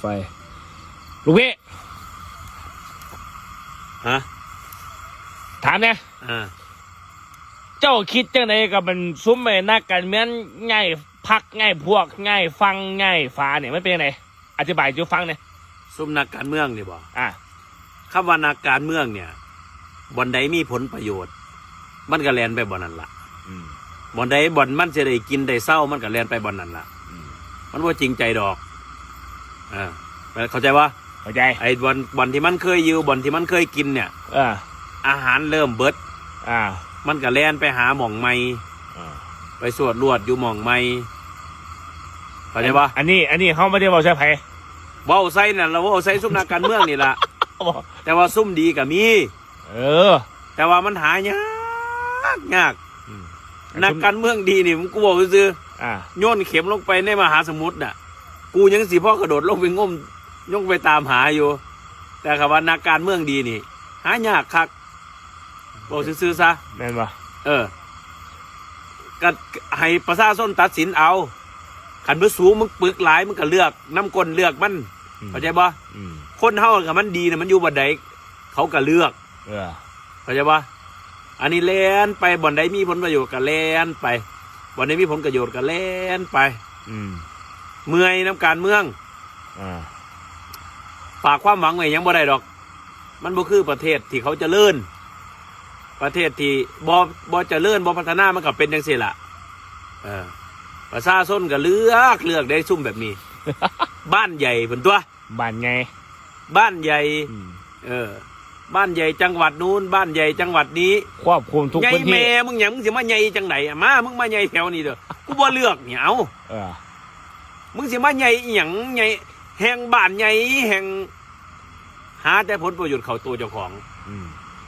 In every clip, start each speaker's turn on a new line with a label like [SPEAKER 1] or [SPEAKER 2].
[SPEAKER 1] ไฟลูกพี่
[SPEAKER 2] ฮะ
[SPEAKER 1] ถามเนี่ยเจ้าคิดจังไดกับมันซุ้มไอ้นักการเมืองง่ายพักง่ายพวกง่ายฟังง่ายฟ้าเนี่ยมันเป็นยังไงอธิบายจูฟังเนี่ย
[SPEAKER 2] ซุ่มนักการเมืองนี่บ่
[SPEAKER 1] อ่ะ
[SPEAKER 2] คำว่านักการเมืองเนี่ยบ่อนใดมีผลประโยชน์มันก็แล่นไปบ่อนนั้นล่ะบ่อนใดบ่อนมันจะได้กินได้เศร้ามันก็แล่นไปบ่อนนั้นล่ะมันว่าจริงใจดอกเข้าใจว่า
[SPEAKER 1] เข้าใจ
[SPEAKER 2] ไอ้บ่อนที่มันเคยอยู่บ่อนที่มันเคยกินเนี่ยอาหารเริ่มเบิดมันก็แล่นไปหาหม่องใหม่ไปสวดรวดอยู่หม่องใหม่เข้าใจปะ
[SPEAKER 1] อันนี้เขาไม่ได้บอกใช่ไผ
[SPEAKER 2] เว้าไซน่ะเราเว้าไซซุ่มนักการเมืองนี่ล่ะแต่ว่าซุ่มดีก็มีแต่ว่ามันหายากนักการเมืองดีนี่มึงกูบอกซื่อโยนเข็มลงไปในมหาสมุทรน่ะกูยังสิพ่อกระโดดลงไปงมย่องไปตามหาอยู่แต่คำว่านักการเมืองดีนี่หายากคักบอกซื่อซะ
[SPEAKER 1] แม่นปะ
[SPEAKER 2] ก็ให้ประชาชนตัดสินเอาขันมือสูงมึงปึกหลายมึงก็เลือกน้ำก้นเลือกมันเข้าใจปะคนเฮากับมันดีเนี่ยมันอยู่บ่อนใดเขาก็เลือกเข้าใจปะอันนี้แล่นไปบ่อนใดมีผลประโยชน์ก็แล่นไปบ่อนใดมีผลประโยชน์ก็แล่นไปเมื่อยน้ำการเมืองฝากความหวังไว้ยังบ่ได้ดอกมันบ่คือประเทศที่เขาเจริญประเทศที่บ่เจริญบ่พัฒนามันก็เป็นจังซี่ล่ะประชาชนก็เลือกได้ซุ่มแบบนี้ บ้านใหญ่เพิ่นตัว
[SPEAKER 1] บ้านไง
[SPEAKER 2] บ้านใหญ่บ้านใหญ่จังหวัดนู้นบ้านใหญ่จังหวัดนี้
[SPEAKER 1] ครอบคลุมทุกพื้นที่
[SPEAKER 2] ใหญ่แม่มึงหยังมึงสิมาใหญ่จังไหนมามึงมาใหญ่แถวนี้เด้อกูบ่เลือกเนี่ยเอามึงสิมาใหญ่อีหยังใหญ่แห่งบ้านใหญ่แห่งหาแต่ผลประโยชน์เข้าตัวเจ้าของ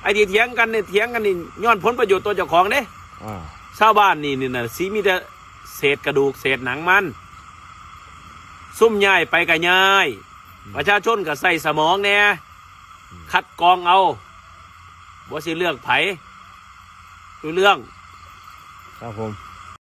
[SPEAKER 2] ไอ้ที่เถียงกันเนี่ยเถียงกันนี่ย้อนผลประโยชน์ตัวเจ้าของเด้ชาวบ้านนี่น่ะสิมีแต่เศษกระดูกเศษหนังมันซุ่มย้ายไปก็ย้ายประชาชนก็ใส่สมองแน่คัดกรองเอาบ่สิเลือกไผดูเรื่อง
[SPEAKER 1] ครับผม